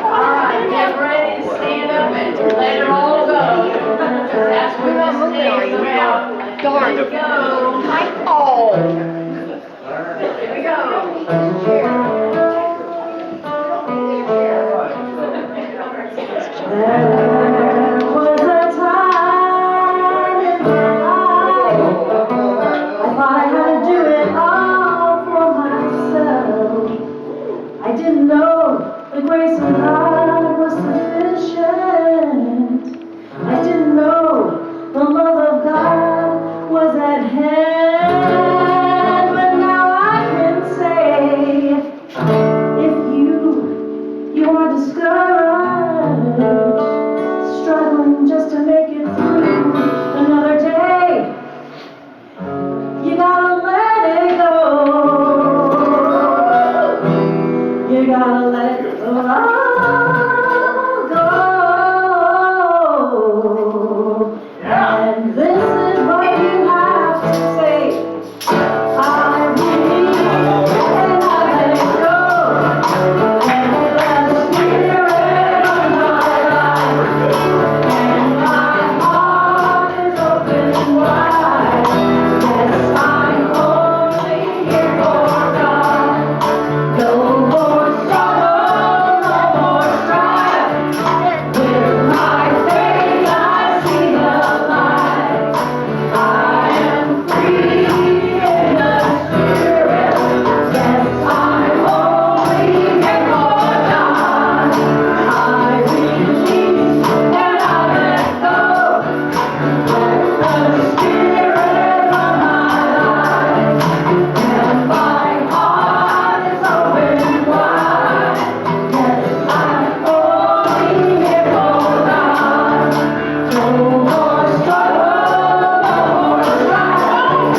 Alright, get ready to stand up and let it all go. That's what this day is about. Darn. Let it go. Oh. Here we go. There was a time in my life I thought I had to do it all for myself. I didn't know the grace of God was sufficient. I didn't know the love of God was at hand. But now I can say, if you are discouraged, struggling just to make it through another day, you gotta let it go. You gotta let it all go. And this is what you have to say. I believe and I let it go. And the spirit of my life and my heart is open wide. Yes, I'm only here for God. No more struggle, no more strife. With my faith I see the light. I am free in the Spirit. Yes, I'm only here for God. I release and I let go. Let the Spirit run my life. And my heart is open wide. Yes, I'm only here for God. No more struggle, no more strife.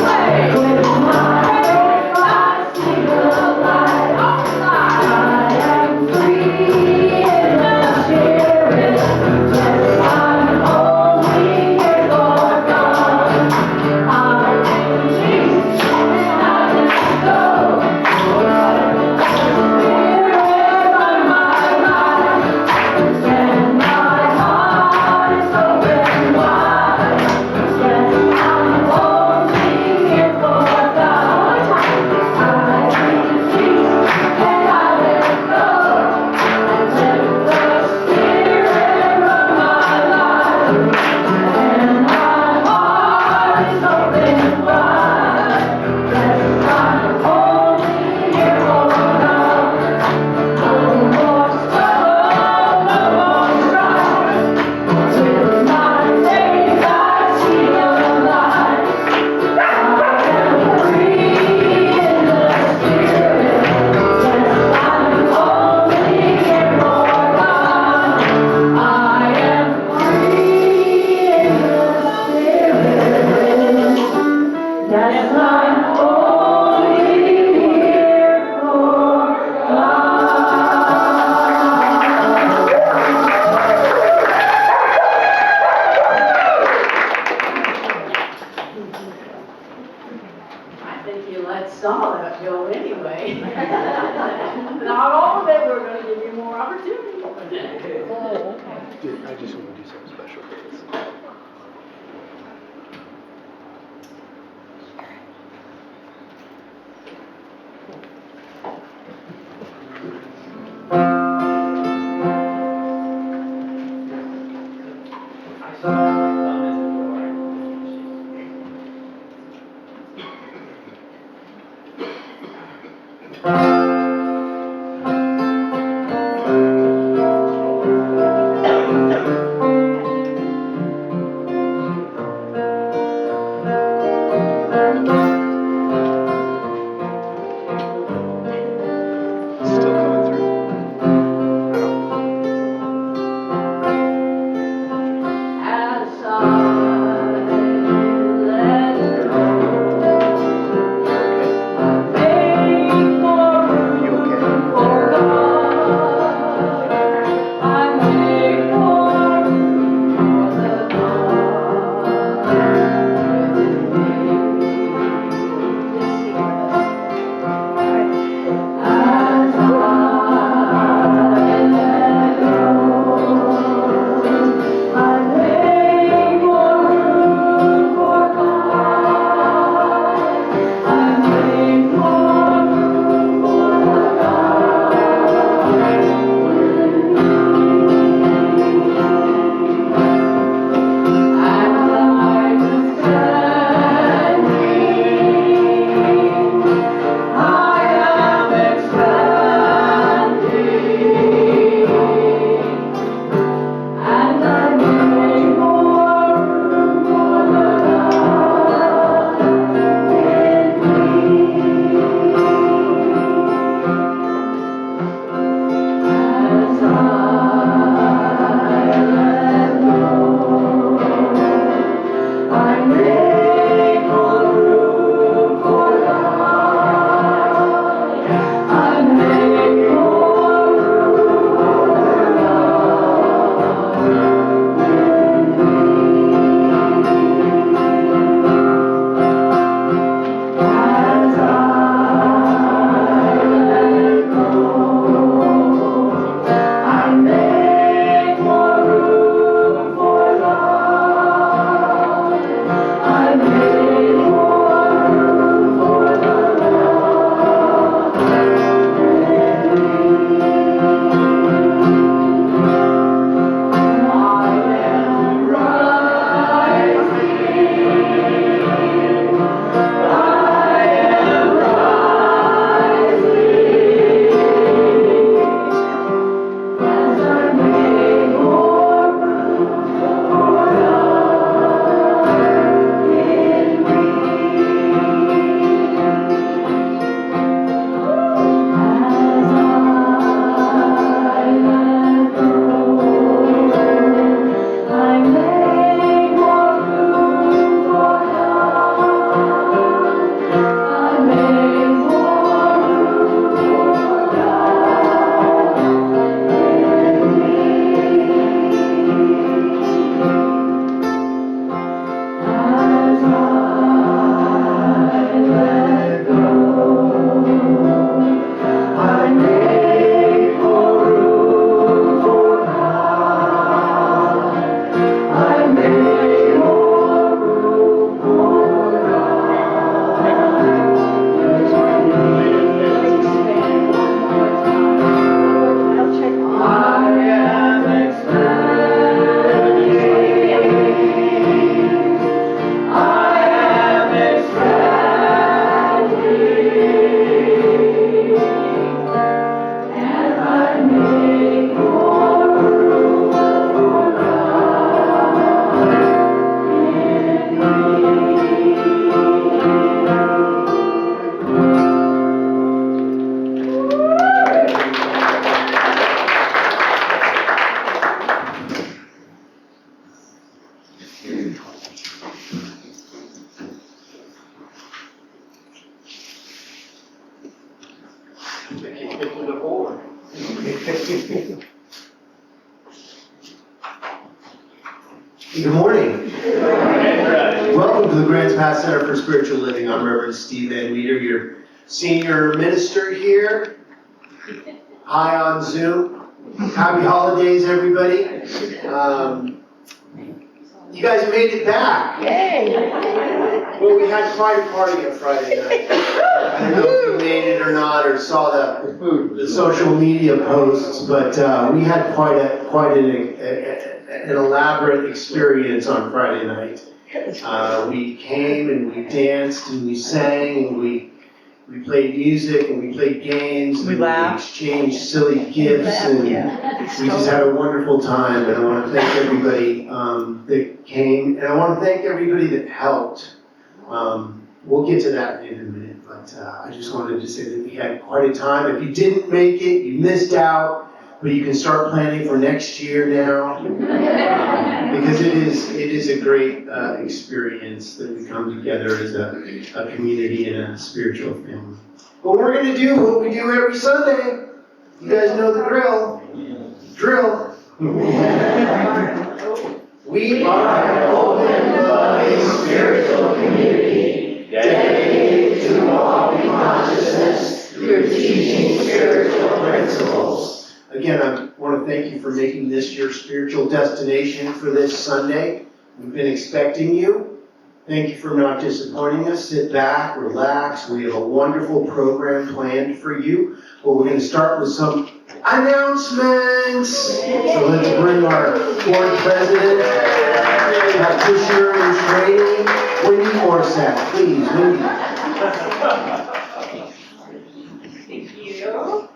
With my faith I see the light. I am free in the Spirit. Yes, I'm only here for God. I release and I let go. Spirit of my life, and my heart is open wide. Yes, I'm only here for God. I release and I let go. Let the Spirit run my life, and my heart is open wide. Yes, I'm only here for God. No more struggle, no more strife. With my faith I see the light. I am free in the Spirit. Yes, I'm only here for God. I am free in the Spirit. Yes, I'm only here for God. I think you let some of that go anyway. Not all of it, we're gonna give you more opportunity. Dude, I just want to do something special for this. Still coming through. As I let go, I make more Good morning. Welcome to the Grants Pass Center for Spiritual Living. I'm Reverend Steve Van Meter, your senior minister here. Hi on Zoom. Happy holidays, everybody. You guys made it back. Well, we had quite a party on Friday night. I don't know if you made it or not, or saw the social media posts, but we had quite an elaborate experience on Friday night. We came and we danced and we sang and we played music and we played games and we exchanged silly gifts and we just had a wonderful time. And I want to thank everybody that came, and I want to thank everybody that helped. We'll get to that in a minute, but I just wanted to say that we had quite a time. If you didn't make it, you missed out. But you can start planning for next year now, because it is a great experience that we come together as a community and a spiritual family. But we're going to do what we do every Sunday. You guys know the drill. We are an open, loving, spiritual community dedicated to walking consciousness through teaching spiritual principles. Again, I want to thank you for making this your spiritual destination for this Sunday. We've been expecting you. Thank you for not disappointing us. Sit back, relax. We have a wonderful program planned for you. But we're going to start with some announcements. So let's bring our board president, practitioner in training, Wendy Orsak. Please, Wendy. Thank you.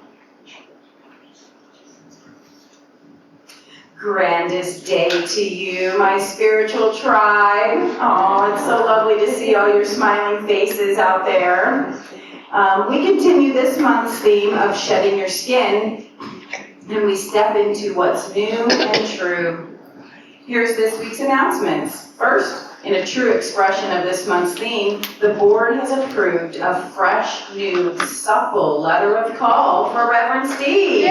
Grandest day to you, my spiritual tribe. Oh, it's so lovely to see all your smiling faces out there. We continue this month's theme of shedding your skin, and we step into what's new and true. Here's this week's announcements. First, in a true expression of this month's theme, the board has approved a fresh, new, supple letter of call for Reverend Steve.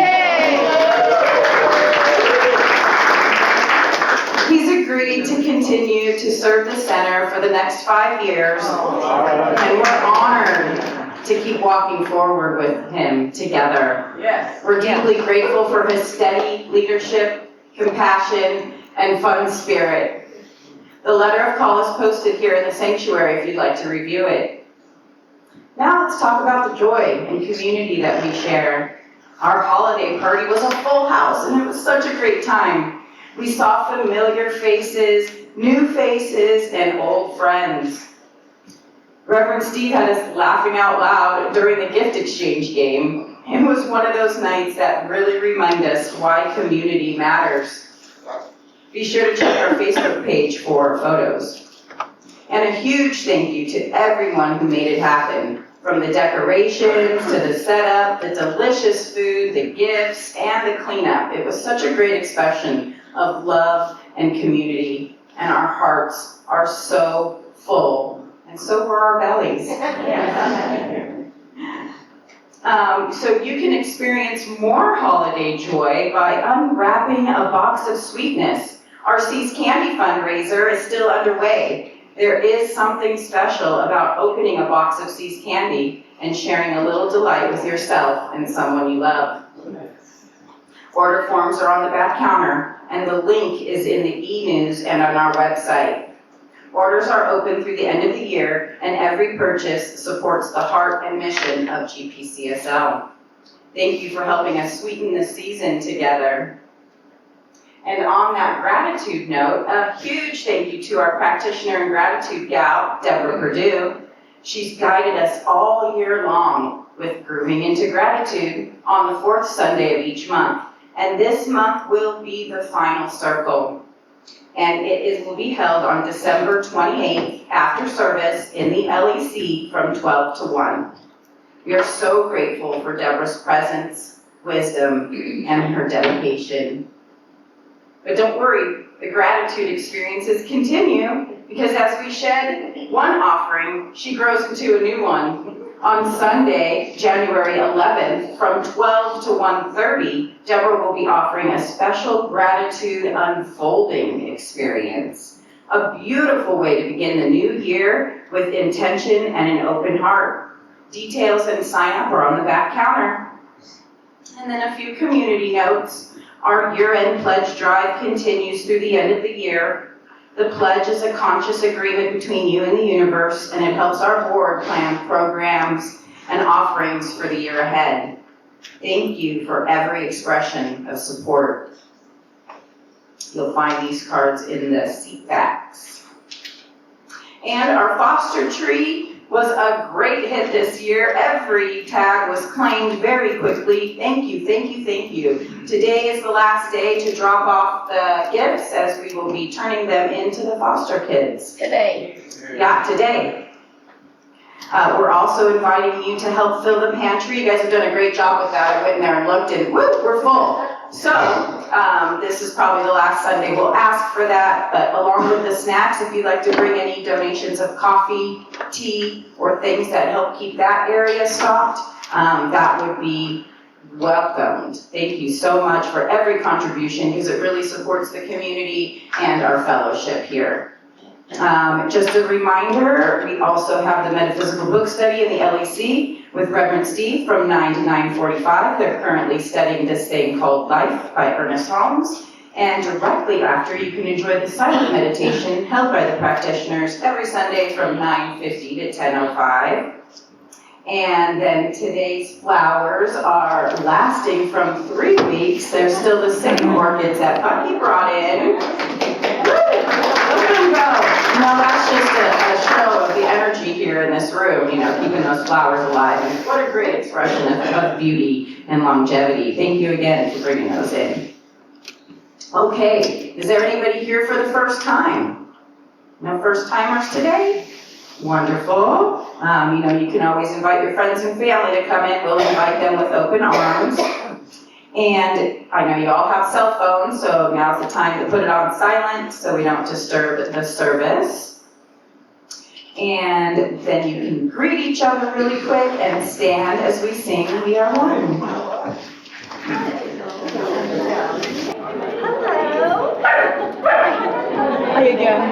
He's agreed to continue to serve the center for the next 5 years, and we're honored to keep walking forward with him together. Yes. We're deeply grateful for his steady leadership, compassion, and fun spirit. The letter of call is posted here in the sanctuary if you'd like to review it. Now let's talk about the joy and community that we share. Our holiday party was a full house, and it was such a great time. We saw familiar faces, new faces, and old friends. Reverend Steve had us laughing out loud during the gift exchange game. It was one of those nights that really remind us why community matters. Be sure to check our Facebook page for photos. And a huge thank you to everyone who made it happen, from the decorations to the setup, the delicious food, the gifts, and the cleanup. It was such a great expression of love and community, and our hearts are so full, and so were our bellies. So you can experience more holiday joy by unwrapping a box of sweetness. Our Seas Candy fundraiser is still underway. There is something special about opening a box of Seas Candy and sharing a little delight with yourself and someone you love. Order forms are on the back counter, and the link is in the e-news and on our website. Orders are open through the end of the year, and every purchase supports the heart and mission of GPCSL. Thank you for helping us sweeten the season together. And on that gratitude note, a huge thank you to our practitioner and gratitude gal, Deborah Perdue. She's guided us all year long with Grooving into Gratitude on the 4th Sunday of each month. And this month will be the final circle. And it will be held on December 28th after service in the LEC from 12 to 1. We are so grateful for Deborah's presence, wisdom, and her dedication. But don't worry, the gratitude experiences continue, because as we shed one offering, she grows into a new one. On Sunday, January 11th, from 12 to 1:30, Deborah will be offering a special gratitude unfolding experience. A beautiful way to begin the new year with intention and an open heart. Details and sign up are on the back counter. And then a few community notes. Our year-end pledge drive continues through the end of the year. The pledge is a conscious agreement between you and the universe, and it helps our board plan programs and offerings for the year ahead. Thank you for every expression of support. You'll find these cards in the seat backs. And our foster tree was a great hit this year. Every tag was claimed very quickly. Thank you, thank you, thank you. Today is the last day to drop off the gifts as we will be turning them into the foster kids. Today. Yeah, today. We're also inviting you to help fill the pantry. You guys have done a great job with that. I went in there and looked and whoop, we're full. So, this is probably the last Sunday we'll ask for that, but along with the snacks, if you'd like to bring any donations of coffee, tea, or things that help keep that area stocked, that would be welcomed. Thank you so much for every contribution because it really supports the community and our fellowship here. Just a reminder, we also have the metaphysical book study in the LEC with Reverend Steve from 9 to 9:45. They're currently studying This Thing Called Life by Ernest Holmes. And directly after, you can enjoy the silent meditation held by the practitioners every Sunday from 9:50 to 10:05. And then today's flowers are lasting from 3 weeks. They're still the same orchids that Bucky brought in. Look at them go. No, that's just a show of the energy here in this room, you know, keeping those flowers alive. And what a great expression of beauty and longevity. Thank you again for bringing those in. Okay, is there anybody here for the first time? No first timers today? Wonderful. You can always invite your friends and family to come in. We'll invite them with open arms. And I know you all have cell phones, so now's the time to put it on silent so we don't disturb the service. And then you can greet each other really quick and stand as we sing We Are One. Hello. How you doing?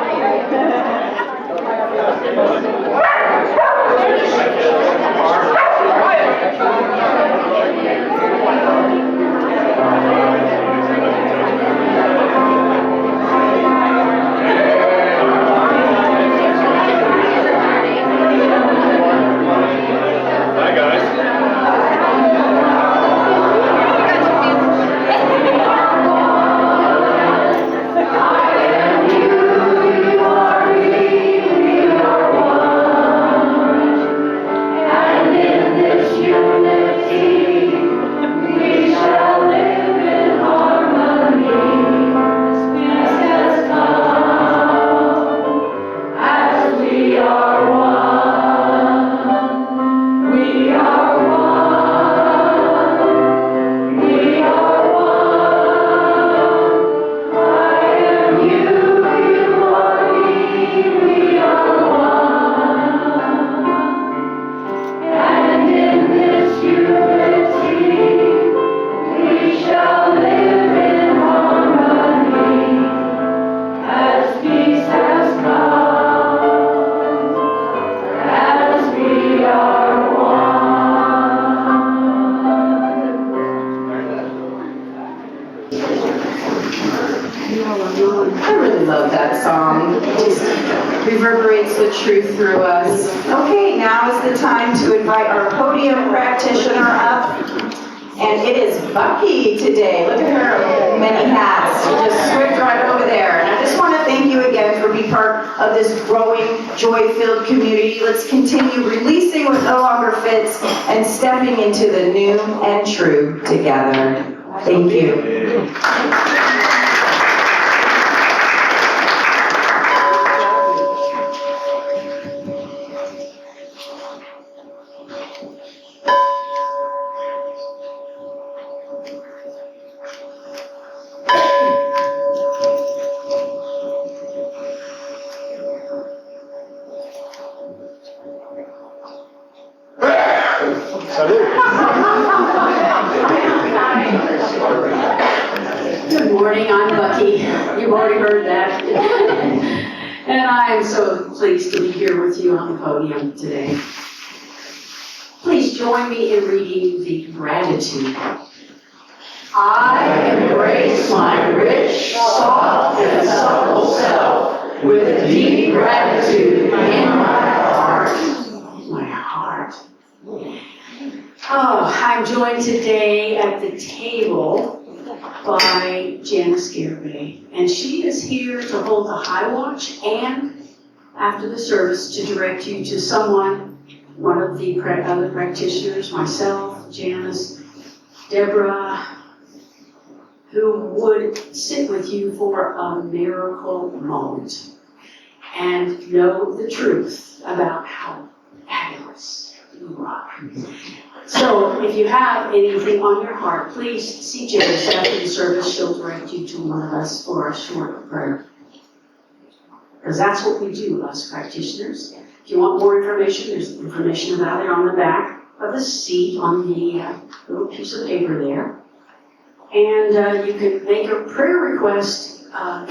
Hi, guys. I really love that song. It just reverberates the truth through us. Okay, now is the time to invite our podium practitioner up. And it is Bucky today. Look at her many hats. She just swift right over there. And I just want to thank you again for being part of this growing, joy-filled community. Let's continue releasing what no longer fits and stepping into the new and true together. Thank you. Good morning, I'm Bucky. You've already heard that. And I am so pleased to be here with you on the podium today. Please join me in reading the gratitude. I embrace my rich, soft, and supple self with deep gratitude in my heart. My heart. Oh, I'm joined today at the table by Janice Garibay, and she is here to hold the high watch and after the service to direct you to someone, one of the other practitioners, myself, Janice, Deborah, who would sit with you for a miracle moment and know the truth about how fabulous you are. So if you have anything on your heart, please see Janice after the service. She'll direct you to one of us for a short prayer. Because that's what we do, us practitioners. If you want more information, there's information about it on the back of the seat on the little piece of paper there. And you can make a prayer request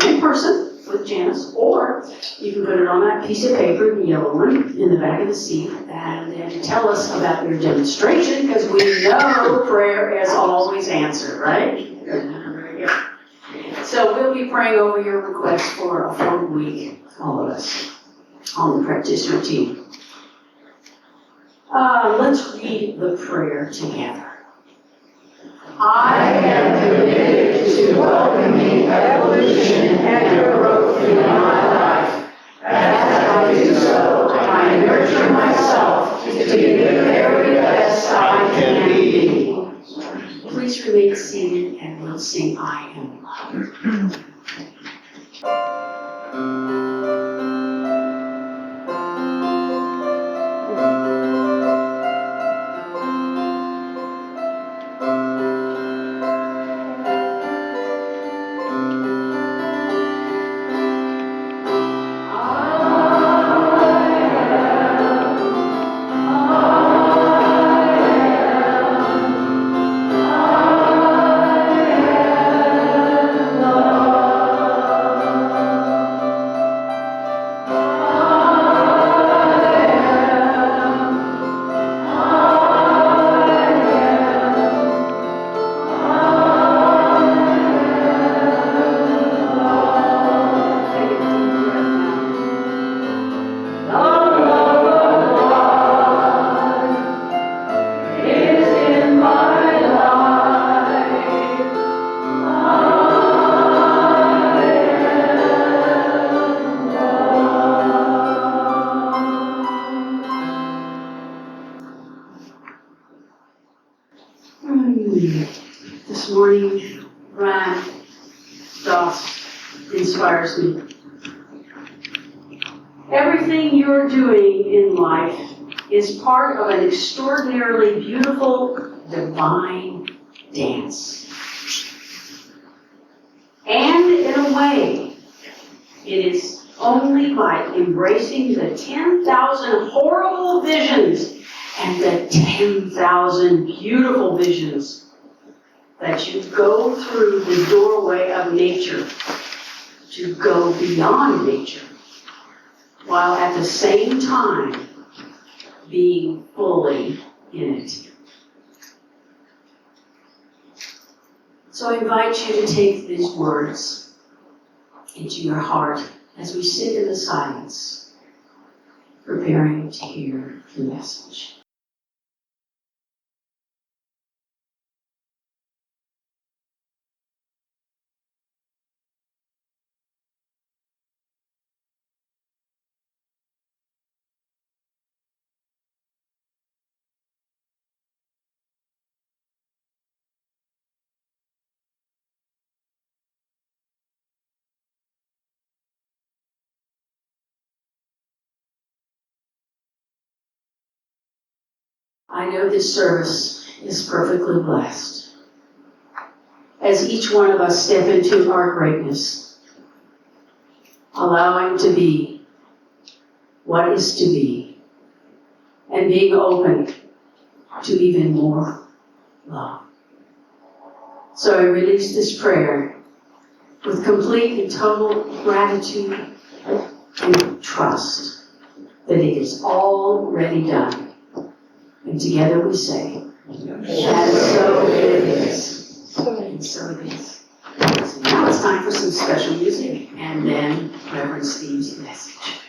in person with Janice, or you can put it on that piece of paper, the yellow one, in the back of the seat, and then tell us about your demonstration, because we know prayer is always answered, right? Very good. So we'll be praying over your request for a 4-week, all of us, on the practitioner team. Let's read the prayer together. I am committed to welcoming evolution and growth in my life. As I do so, I nurture myself to be the very best I can be. Please remain seated and we'll sing I Am Loved. This morning, Ryan Doss inspires me. Everything you're doing in life is part of an extraordinarily beautiful, divine dance. And in a way, it is only by embracing the 10,000 horrible visions and the 10,000 beautiful visions that you go through the doorway of nature to go beyond nature, while at the same time being fully in it. So I invite you to take these words into your heart as we sit in the silence, preparing to hear the message. I know this service is perfectly blessed. As each one of us step into our greatness, allowing to be what is to be, and being open to even more. love. So I release this prayer with complete and total gratitude and trust that it is already done. And together we say, and so it is. And so it is. So now it's time for some special music, and then Reverend Steve's message.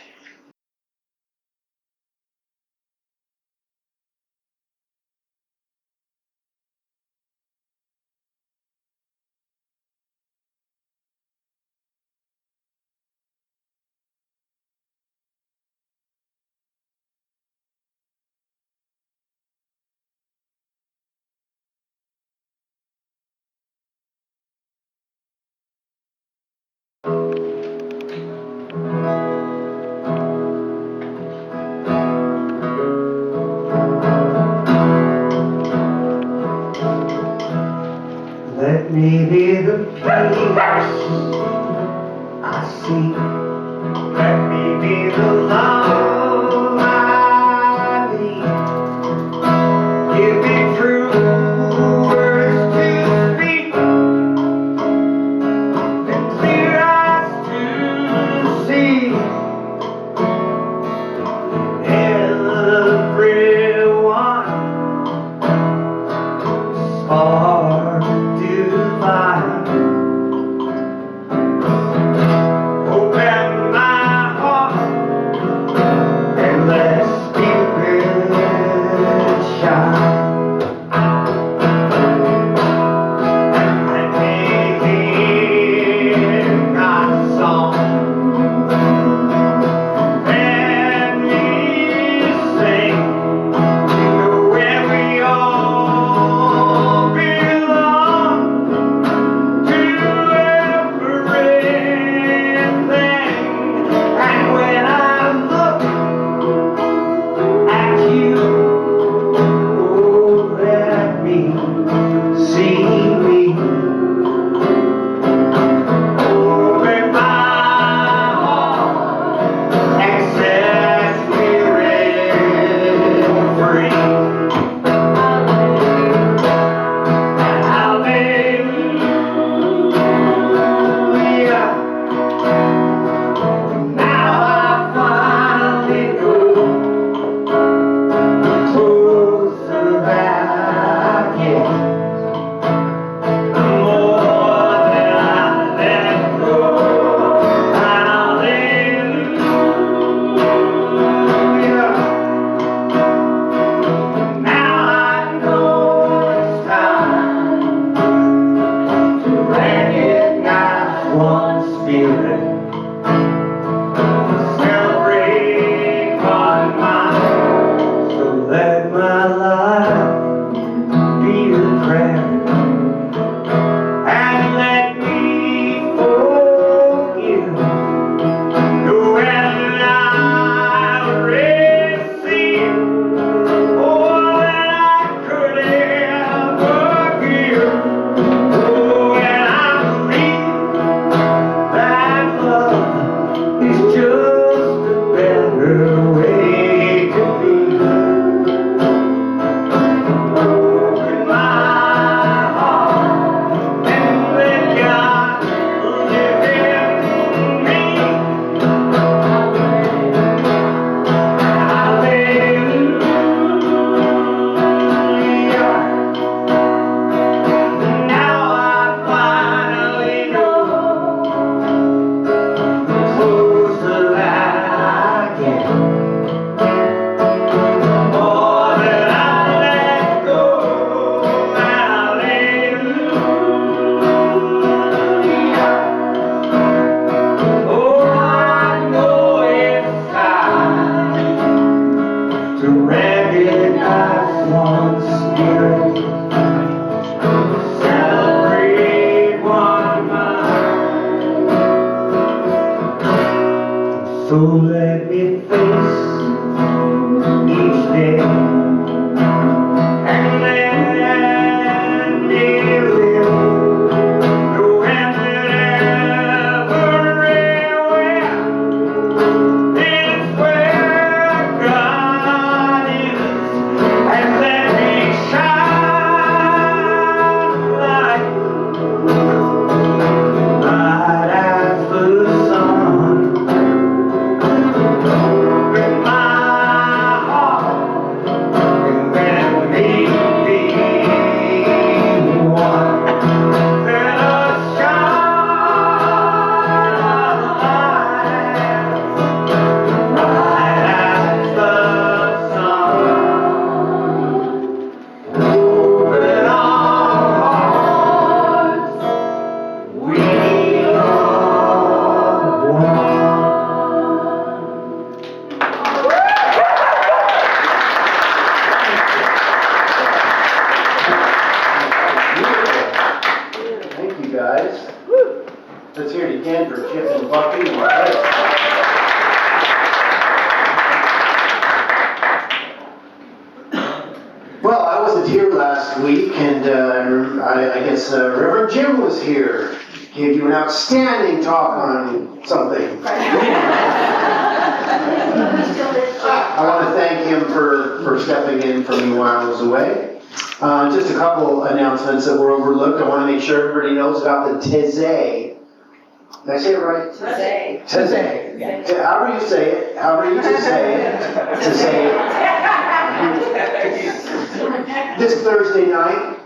Let me be the peace I seek. Let me be the love I need. Give me true words to speak and clear eyes to see. Everyone spark divine. Open my heart Let's hear it again for Chip and Bucky. All right. Well, I wasn't here last week, and I guess Reverend Jim was here. Gave you an outstanding talk on something. I want to thank him for stepping in for me while I was away. Just a couple announcements that were overlooked. I want to make sure everybody knows about the Teze. Did I say it right? Teze. However you say it, however you just say it, to say it. This Thursday night,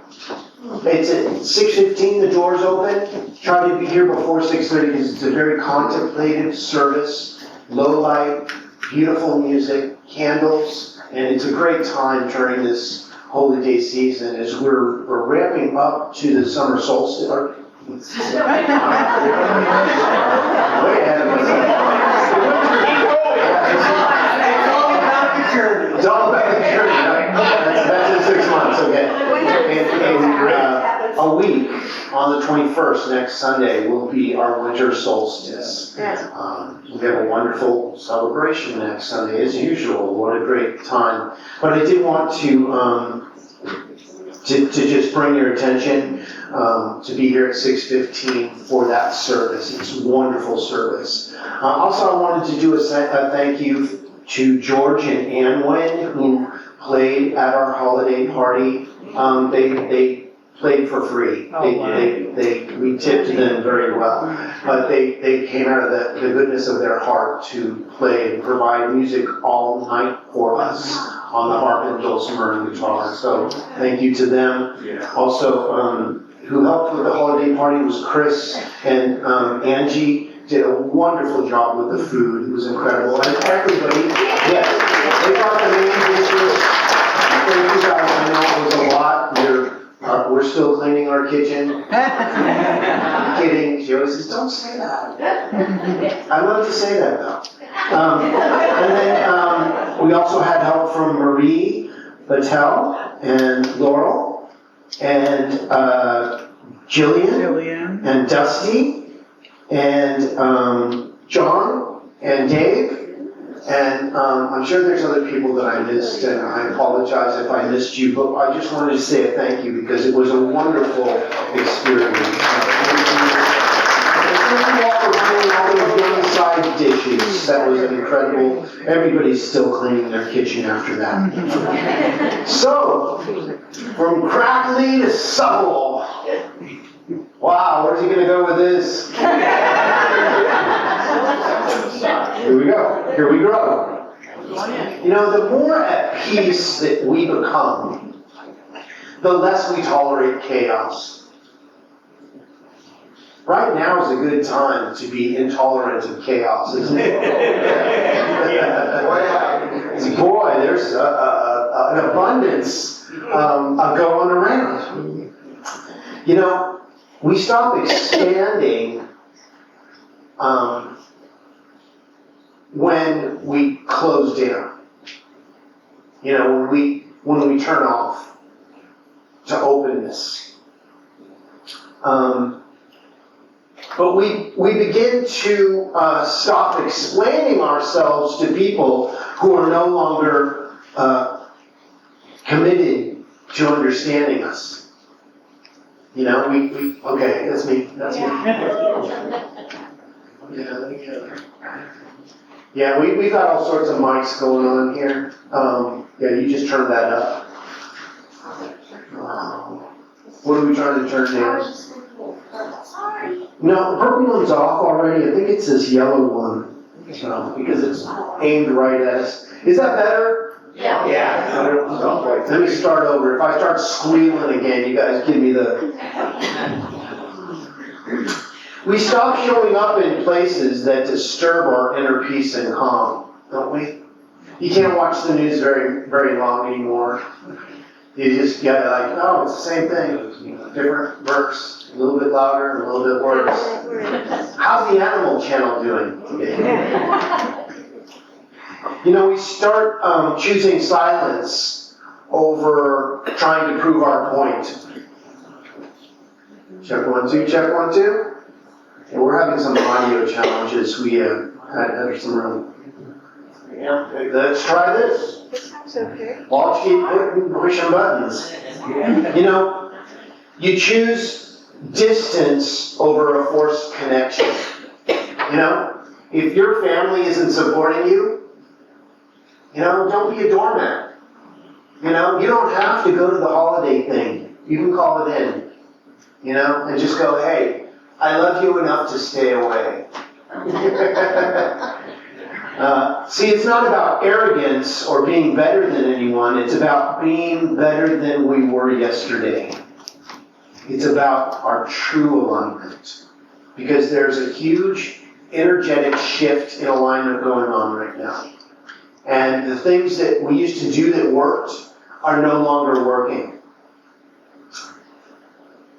it's at 6:15, the doors open. Try to be here before 6:30 because it's a very contemplative service, low light, beautiful music, candles, and it's a great time during this holy day season as we're ramping up to the summer solstice. Way ahead of myself. It's all about the journey, right? That's in 6 months, okay. And a week, on the 21st, next Sunday, will be our winter solstice. We have a wonderful celebration next Sunday, as usual. What a great time. But I did want to just bring your attention to be here at 6:15 for that service. It's a wonderful service. Also, I wanted to do a thank you to George and Ann Wen, who played at our holiday party. They played for free. We tipped them very well. But they came out of the goodness of their heart to play and provide music all night for us on the harp and dulcimer and guitar. So thank you to them. Also, who helped with the holiday party was Chris and Angie. Did a wonderful job with the food. It was incredible. And everybody, yes, they brought the main dishes. Thank you guys. I know it was a lot. We're still cleaning our kitchen. I'm kidding. She always says, don't say that. I love to say that though. And then we also had help from Marie, Patel, and Laurel, and Jillian, and Dusty, and John, and Dave. And I'm sure there's other people that I missed, and I apologize if I missed you, but I just wanted to say a thank you because it was a wonderful experience. Thank you all for doing all those young side dishes. That was incredible. Everybody's still cleaning their kitchen after that. So, from Crackley to Supple. Wow, where's he going to go with this? Here we go. Here we grow. You know, the more at peace that we become, the less we tolerate chaos. Right now is a good time to be intolerant of chaos, isn't it? Boy, there's an abundance going around. You know, we stop expanding when we close down. You know, when we turn off to openness. But we begin to stop explaining ourselves to people who are no longer committed to understanding us. You know, okay, that's me. Yeah, we've got all sorts of mics going on here. Yeah, you just turned that up. What are we trying to turn down? No, the purple one's off already. I think it's this yellow one. Because it's aimed right at us. Is that better? Yeah. Let me start over. If I start squealing again, you guys give me the... We stop showing up in places that disturb our inner peace and calm, don't we? You can't watch the news very, very long anymore. You just get like, oh, it's the same thing. Different verse, a little bit louder, a little bit worse. How's the Animal Channel doing today? You know, we start choosing silence over trying to prove our point. Check 1, 2, check 1, 2. And we're having some audio challenges. We had some room. Yeah, let's try this. This sounds okay. Watch keep pushing buttons. You know, you choose distance over a forced connection. You know, if your family isn't supporting you, you know, don't be a doormat. You know, you don't have to go to the holiday thing. You can call it in. You know, and just go, hey, I love you enough to stay away. See, it's not about arrogance or being better than anyone. It's about being better than we were yesterday. It's about our true alignment. Because there's a huge energetic shift in alignment going on right now. And the things that we used to do that worked are no longer working.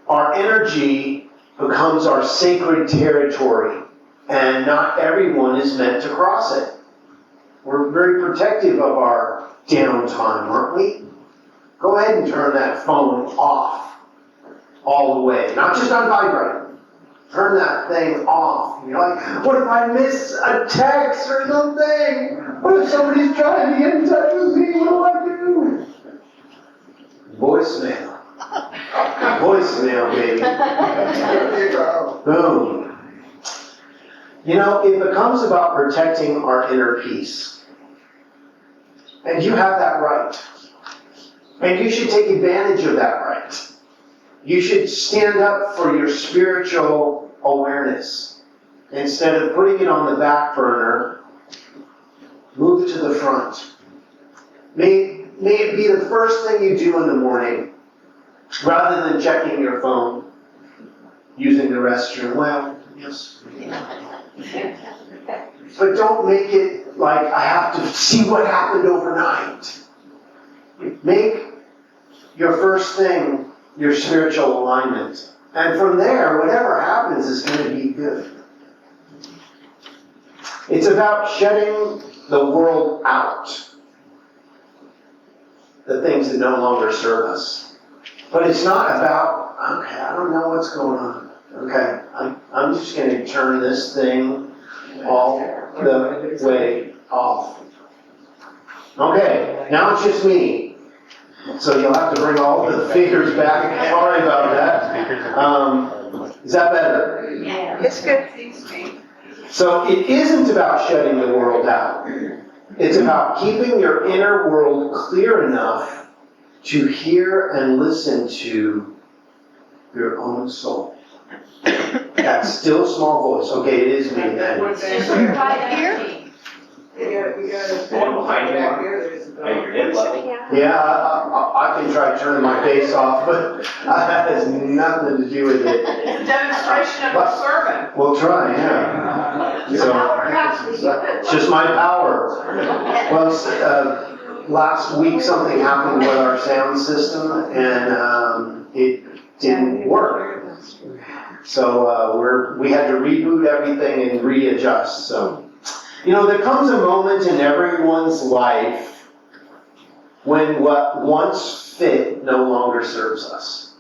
Our energy becomes our sacred territory, and not everyone is meant to cross it. We're very protective of our downtime, aren't we? Go ahead and turn that phone off all the way, not just on vibrate. Turn that thing off. You're like, what if I miss a text or something? What if somebody's trying to get in touch with me? What do I do? Voicemail. Voicemail, baby. Boom. You know, it becomes about protecting our inner peace. And you have that right. And you should take advantage of that right. You should stand up for your spiritual awareness. Instead of putting it on the back burner, move it to the front. May it be the first thing you do in the morning, rather than checking your phone, using the restroom. Well, yes. But don't make it like I have to see what happened overnight. Make your first thing your spiritual alignment. And from there, whatever happens is going to be good. It's about shutting the world out. The things that no longer serve us. But it's not about, okay, I don't know what's going on. Okay, I'm just going to turn this thing all the way off. Okay, now it's just me. So you'll have to bring all the figures back. Sorry about that. Is that better? Yeah. It's good. So it isn't about shutting the world out. It's about keeping your inner world clear enough to hear and listen to your own soul. That still small voice. Okay, it is me then. Yeah, I can try turning my face off, but that has nothing to do with it. It's a demonstration of a servant. We'll try, yeah. So, it's just my power. Well, last week something happened with our sound system, and it didn't work. So we had to reboot everything and readjust. So, you know, there comes a moment in everyone's life when what once fit no longer serves us.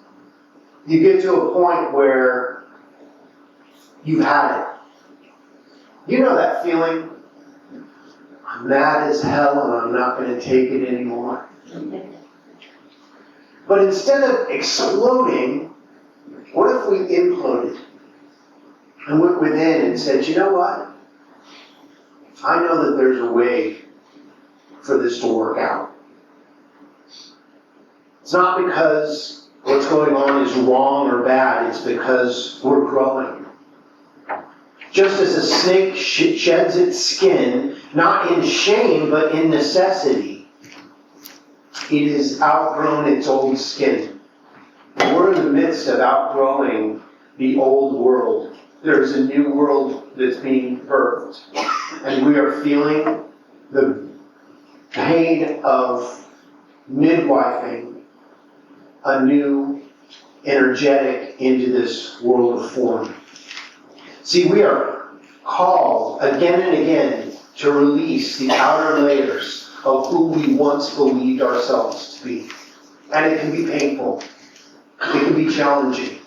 You get to a point where you've had it. You know that feeling? I'm mad as hell and I'm not going to take it anymore. But instead of exploding, what if we imploded and went within and said, you know what? I know that there's a way for this to work out. It's not because what's going on is wrong or bad, it's because we're growing. Just as a snake sheds its skin, not in shame, but in necessity, it has outgrown its old skin. We're in the midst of outgrowing the old world. There's a new world that's being birthed. And we are feeling the pain of midwifing a new energetic into this world of form. See, we are called again and again to release the outer layers of who we once believed ourselves to be. And it can be painful. It can be challenging.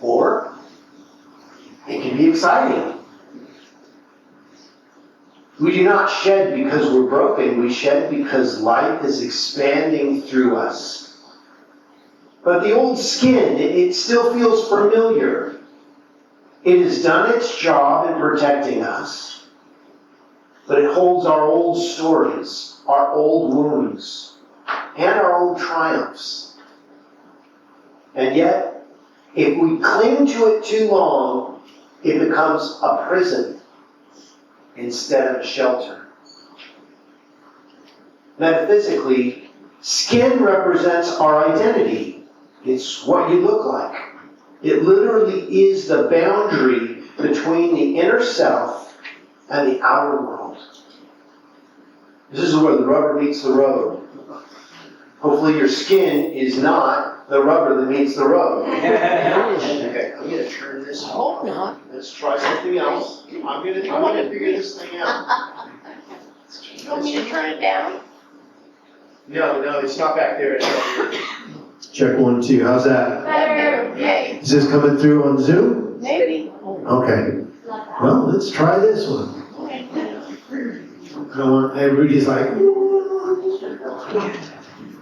Or it be exciting. We do not shed because we're broken, we shed because life is expanding through us. But the old skin, it still feels familiar. It has done its job in protecting us. But it holds our old stories, our old wounds, and our old triumphs. And yet, if we cling to it too long, it becomes a prison instead of a shelter. Metaphysically, skin represents our identity. It's what you look like. It literally is the boundary between the inner self and the outer world. This is where the rubber meets the road. Hopefully your skin is not the rubber that meets the road. Okay, I'm gonna turn this off. not. Let's try something else. I'm gonna figure this thing out. You want me to turn it down? No, it's not back there. Check 1, 2, how's that? Better. Yay. Is this coming through on Zoom? Maybe. Okay. Well, let's try this one. I don't want, everybody's like,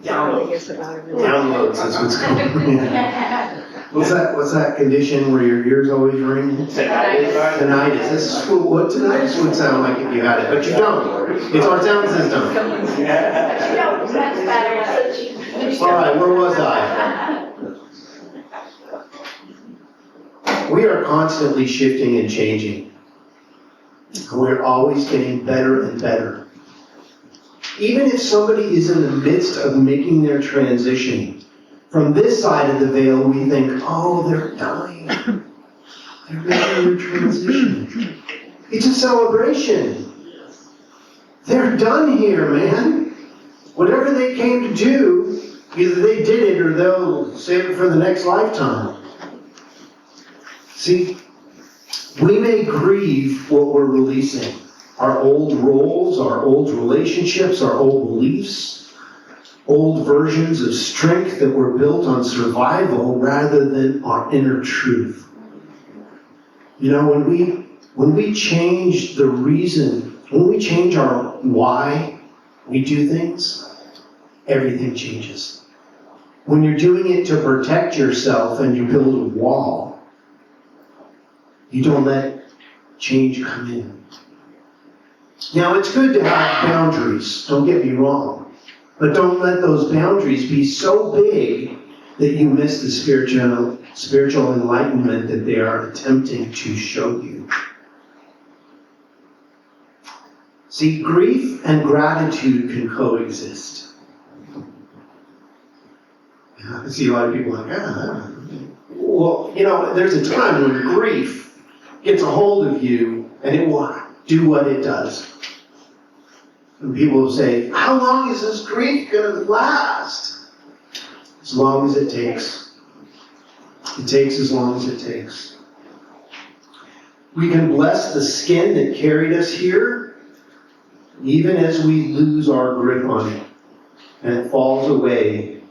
downloads, that's what's called. What's that condition where your ears always ring? Tinnitus. This is what tinnitus would sound like if you had it, but you don't. It's our sound system. All right, where was I? We are constantly shifting and changing. And we're always getting better and better. Even if somebody is in the midst of making their transition, from this side of the veil we think, oh, they're dying. They're making their transition. It's a celebration. They're done here, man. Whatever they came to do, either they did it or they'll save it for the next lifetime. See, we may grieve what we're releasing. Our old roles, our old relationships, our old beliefs, old versions of strength that were built on survival rather than our inner truth. You know, when we change the reason, when we change our why we do things, everything changes. When you're doing it to protect yourself and you build a wall, you don't let change come in. Now, it's good to have boundaries, don't get me wrong, but don't let those boundaries be so big that you miss the spiritual enlightenment that they are attempting to show you. See, grief and gratitude can coexist. I see a lot of people like, well, you know, there's a time when grief gets a hold of you and it will do what it does. And people will say, how long is this grief going to last? As long as it takes. It takes as long as it takes. We can bless the skin that carried us here, even as we lose our grip on it, and it falls away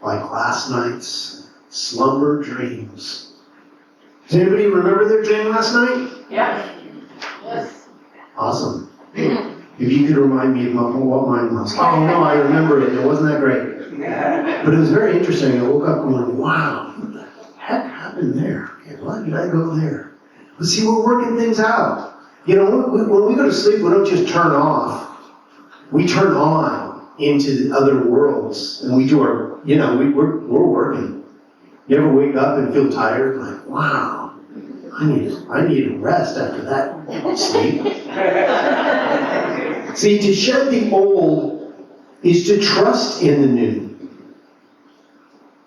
like last night's slumber dreams. Does anybody remember their dream last night? Yeah. Awesome. If you could remind me of what mine was. Oh no, I remember it. It wasn't that great. But it was very interesting. I woke up going, wow, what the heck happened there? Okay, why did I go there? But see, we're working things out. You know, when we go to sleep, we don't just turn off. We turn on into the other worlds. And we do our, you know, we're working. You ever wake up and feel tired? Like, wow. I need a rest after that sleep. See, to shed the old is to trust in the new.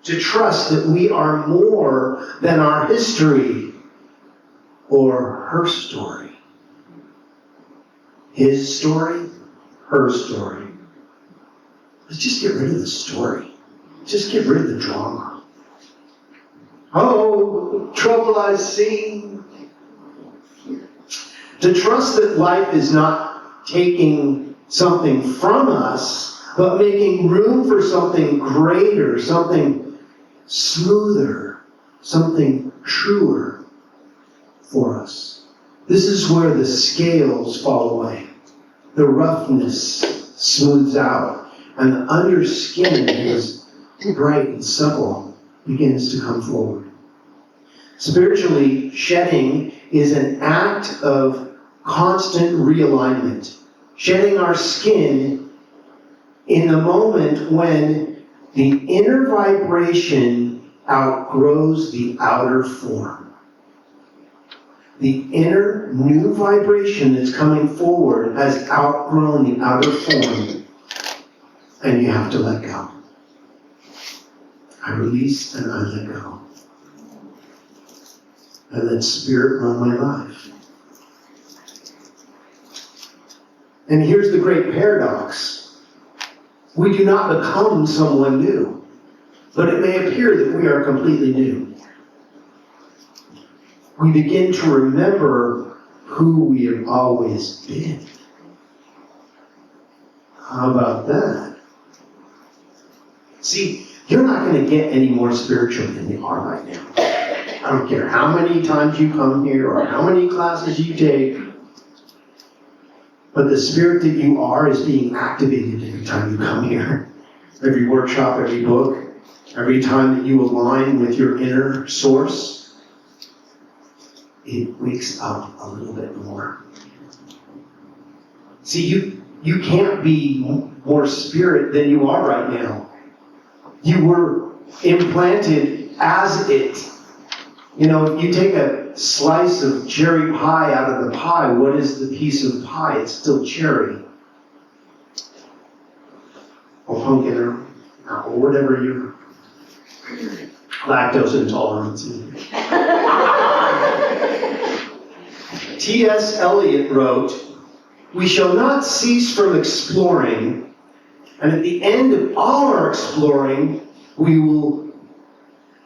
To trust that we are more than our history or her story. His story, her story. Let's just get rid of the story. Just get rid of the drama. Oh, trouble I see. To trust that life is not taking something from us, but making room for something greater, something smoother, something truer. for us. This is where the scales fall away. The roughness smooths out, and the under skin that is bright and supple begins to come forward. Spiritually, shedding is an act of constant realignment. Shedding our skin in the moment when the inner vibration outgrows the outer form. The inner new vibration that's coming forward has outgrown the outer form, and you have to let go. I release and I let go. I let Spirit run my life. And here's the great paradox. We do not become someone new, but it may appear that we are completely new. We begin to remember who we have always been. How about that? See, you're not going to get any more spiritual than you are right now. I don't care how many times you come here or how many classes you take, but the spirit that you are is being activated every time you come here. Every workshop, every book, every time that you align with your inner source, it wakes up a little bit more. See, you can't be more spirit than you are right now. You were implanted as it. You know, if you take a slice of cherry pie out of the pie, what is the piece of pie? It's still cherry. Or pumpkin or whatever your lactose intolerance is. T.S. Eliot wrote, "We shall not cease from exploring, and at the end of all our exploring, we will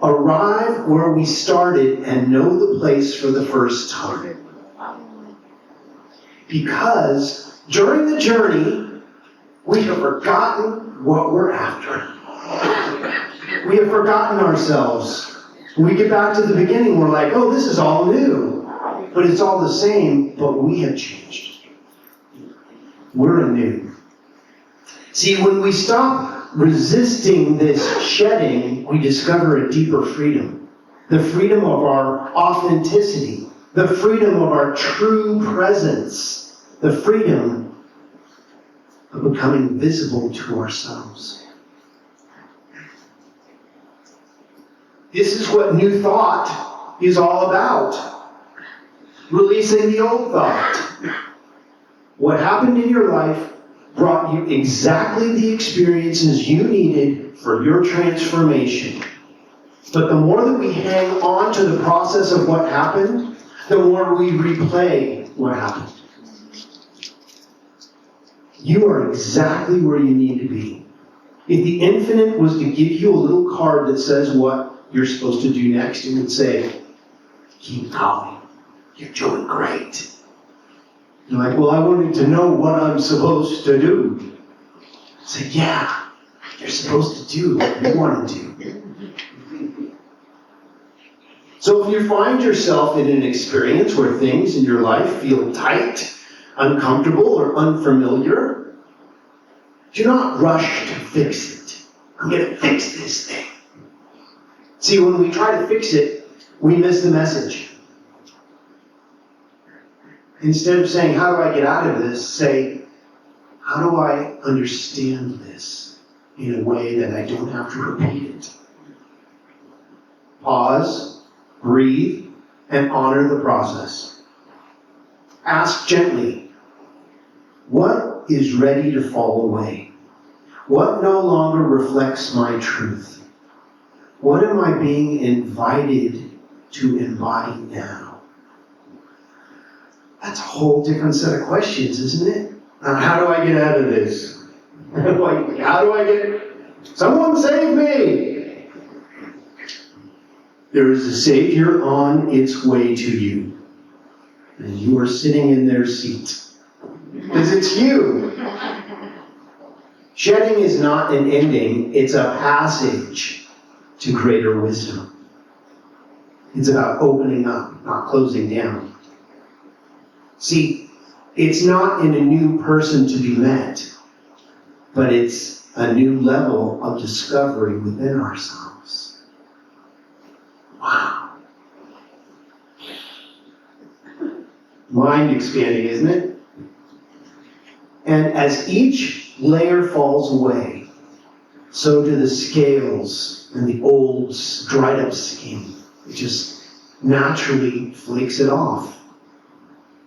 arrive where we started and know the place for the first time." Because during the journey, we have forgotten what we're after. We have forgotten ourselves. When we get back to the beginning, we're like, oh, this is all new. But it's all the same, but we have changed. We're anew. See, when we stop resisting this shedding, we discover a deeper freedom. The freedom of our authenticity. The freedom of our true presence. The freedom of becoming visible to ourselves. This is what New Thought is all about. Releasing the old thought. What happened in your life brought you exactly the experiences you needed for your transformation. But the more that we hang on to the process of what happened, the more we replay what happened. You are exactly where you need to be. If the infinite was to give you a little card that says what you're supposed to do next, it would say, keep going. You're doing great. You're like, well, I wanted to know what I'm supposed to do. Say, yeah, you're supposed to do what you want to do. So if you find yourself in an experience where things in your life feel tight, uncomfortable, or unfamiliar, do not rush to fix it. I'm going to fix this thing. See, when we try to fix it, we miss the message. Instead of saying, how do I get out of this? Say, how do I understand this in a way that I don't have to repeat it? Pause, breathe, and honor the process. Ask gently, what is ready to fall away? What no longer reflects my truth? What am I being invited to embody now? That's a whole different set of questions, isn't it? Now, how do I get out of this? How do I get... Someone save me! There is a Savior on its way to you. And you are sitting in their seat. Because it's you. Shedding is not an ending, it's a passage to greater wisdom. It's about opening up, not closing down. See, it's not in a new person to be met, but it's a new level of discovery within ourselves. Wow. Mind expanding, isn't it? And as each layer falls away, so do the scales and the old dried up skin. It just naturally flakes it off.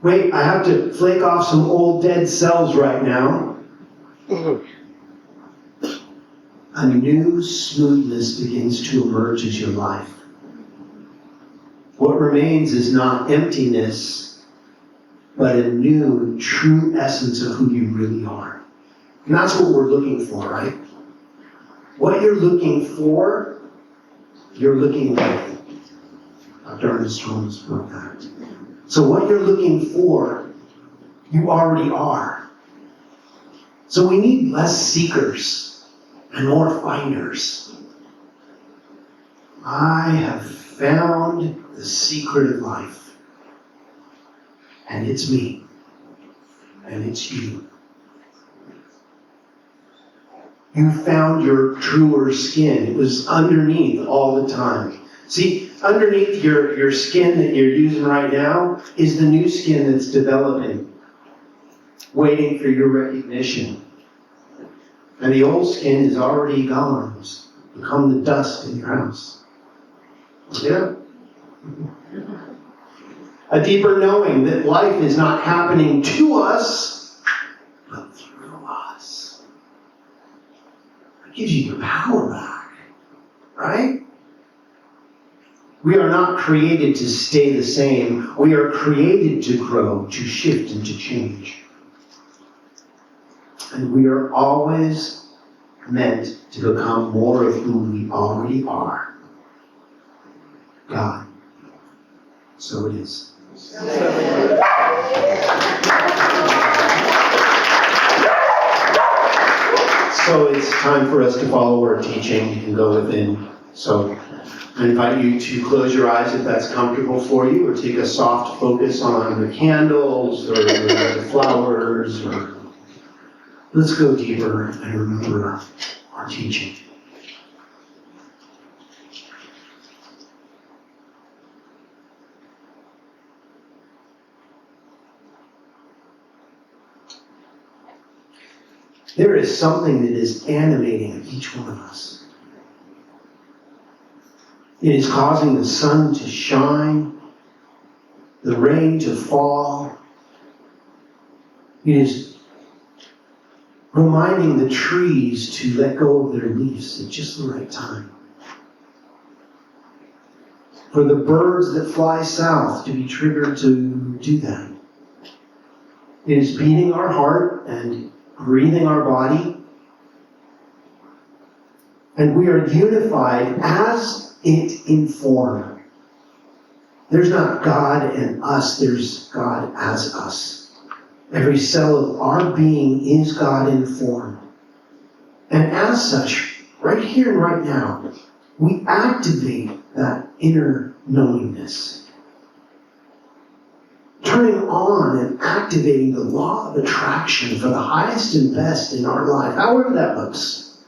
Wait, I have to flake off some old dead cells right now. A new smoothness begins to emerge into your life. What remains is not emptiness, but a new, true essence of who you really are. And that's what we're looking for, right? What you're looking for, you're looking with. Dr. Ernest Holmes wrote that. So what you're looking for, you already are. So we need less seekers and more finders. I have found the secret of life. And it's me. And it's you. You found your truer skin. It was underneath all the time. See, underneath your skin that you're using right now is the new skin that's developing, waiting for your recognition. And the old skin is already gone. It's become the dust in your house. Yeah? A deeper knowing that life is not happening to us, but through us. It gives you your power back, right? We are not created to stay the same. We are created to grow, to shift, and to change. And we are always meant to become more of who we already are. God. So it is. So it's time for us to follow our teaching and go within. So I invite you to close your eyes if that's comfortable for you, or take a soft focus on the candles or the flowers, or let's go deeper and remember our teaching. There is something that is animating each one of us. It is causing the sun to shine, the rain to fall. It is reminding the trees to let go of their leaves at just the right time. For the birds that fly south to be triggered to do that. It is beating our heart and breathing our body. And we are unified as it informed. There's not God and us, there's God as us. Every cell of our being is God informed. And as such, right here and right now, we activate that inner knowingness. Turning on and activating the law of attraction for the highest and best in our life, however that looks.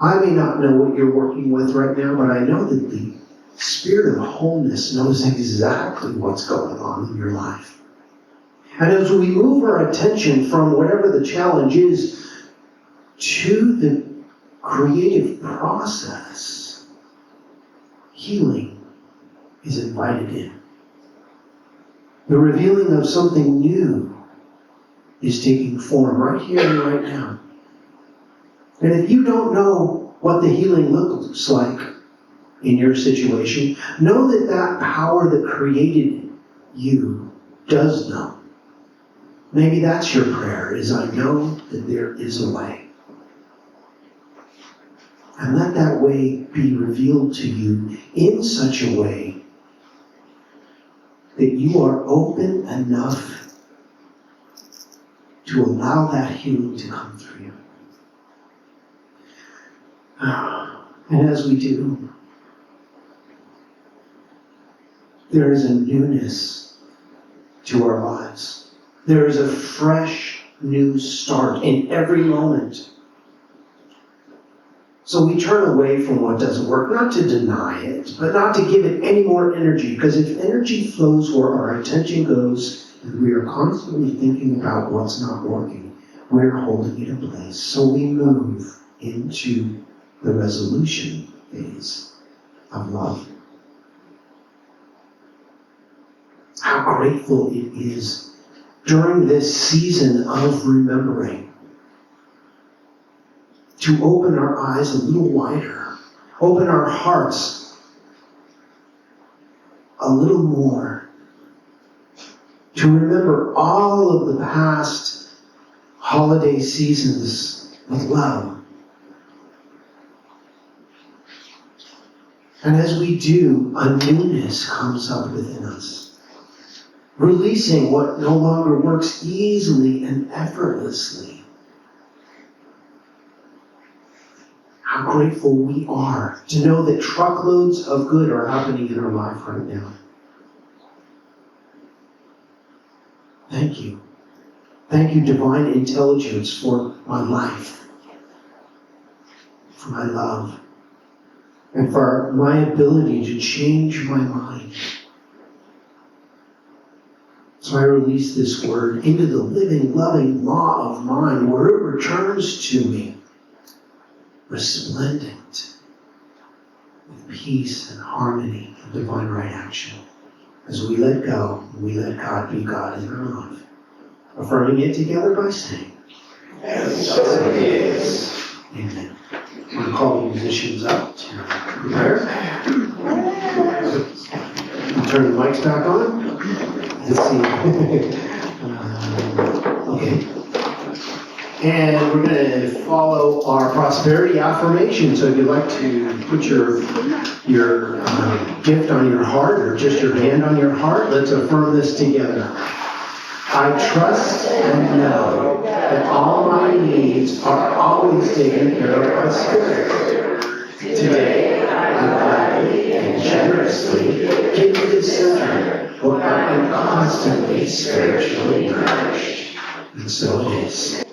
I may not know what you're working with right now, but I know that the Spirit of wholeness knows exactly what's going on in your life. And as we move our attention from whatever the challenge is to the creative process, healing is invited in. The revealing of something new is taking form right here and right now. And if you don't know what the healing looks like in your situation, know that that power that created you does know. Maybe that's your prayer, is I know that there is a way. And let that way be revealed to you in such a way that you are open enough to allow that healing to come through you. And as we do, there is a newness to our lives. There is a fresh new start in every moment. So we turn away from what doesn't work, not to deny it, but not to give it any more energy, because if energy flows where our attention goes, and we are constantly thinking about what's not working, we're holding it in place. So we move into the resolution phase of love. How grateful it is during this season of remembering to open our eyes a little wider, open our hearts a little more, to remember all of the past holiday seasons with love. And as we do, a newness comes up within us, releasing what no longer works easily and effortlessly. How grateful we are to know that truckloads of good are happening in our life right now. Thank you. Thank you, divine intelligence, for my life, for my love, and for my ability to change my mind. So I release this word into the living, loving law of mind, where it returns to me, resplendent with peace and harmony and divine right action. As we let go, we let God be God in our life. Affirming it together by saying, And so it is. Amen. I'm going to call the musicians up to prepare. Turn the mics back on. Let's see. Okay. And we're going to follow our prosperity affirmation. So if you'd like to put your gift on your heart or just your hand on your heart, let's affirm this together. I trust and know that all my needs are always taken care of by Spirit. Today, I gladly and generously give to the center where I am constantly spiritually nourished. And so it is.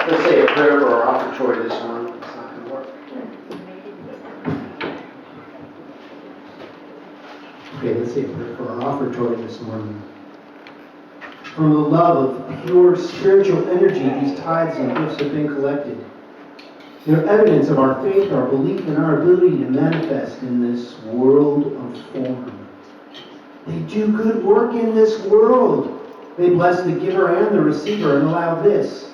Let's say a prayer for our offertory this morning. It's not going to work. Okay, let's say a prayer for our offertory this morning. from the love of pure spiritual energy these tithes and gifts have been collected. They're evidence of our faith, our belief, and our ability to manifest in this world of form. They do good work in this world. They bless the giver and the receiver and allow this,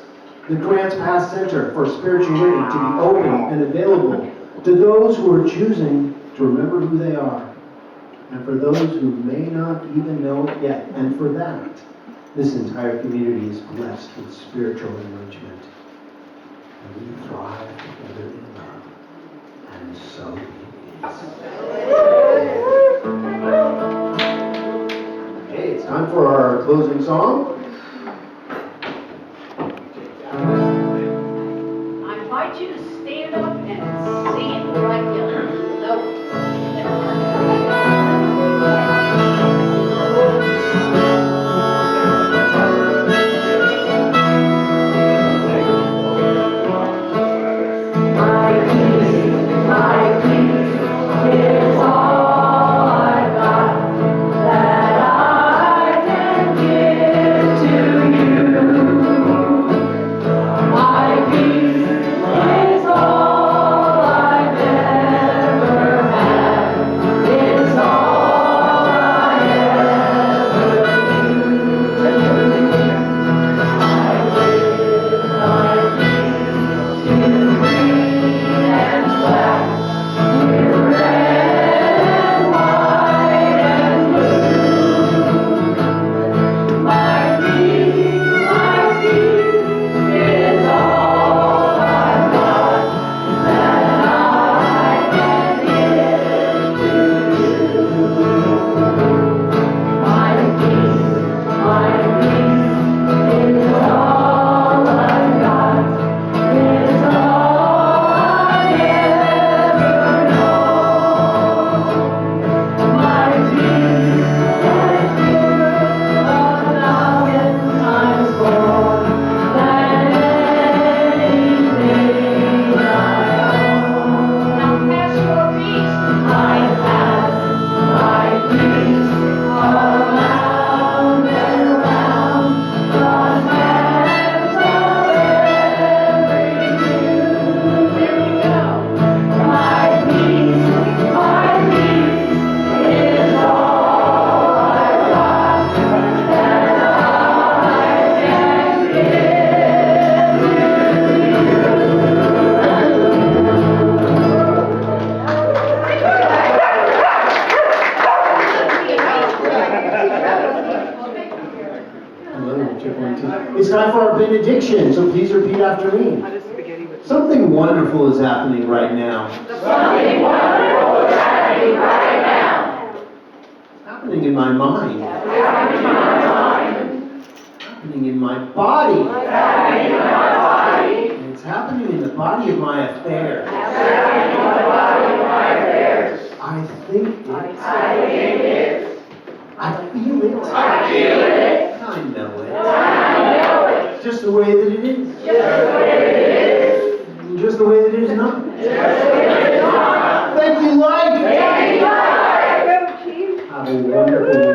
the Grants Pass Center for Spiritual Living, to be open and available to those who are choosing to remember who they are, and for those who may not even know it yet. And for that, this entire community is blessed with spiritual enrichment. And we thrive together in love. And so it is. Okay, it's time for our closing song. I invite you to stand up and sing it like you know. My peace is all I've got that I can give to you. My peace is all I've ever had. It's all I ever do. I give my peace to green and black, with red and white and blue. My peace is all I've got that I can give to you. My peace is all I've got, is all I ever know. My peace is a thousand times more than anything I own. Now pass your peace. I pass my peace around and around God's hands of every Jew. There you go. My peace is all I've got that I can give to Hello, check 1, 2. It's time for our benediction, so please repeat after me. Something wonderful is happening right now. Something wonderful is happening right now. It's happening in my mind. Happening in my mind. Happening in my body. Happening in my body. And it's happening in the body of my affairs. Happening in the body of my affairs. I think it. I think it. I feel it. I feel it. I know it. I know it. Just the way that it is. Just the way it is. And just the way that it is not. Just the way it is not. Thank you, life. Thank you, Lord. Have a wonderful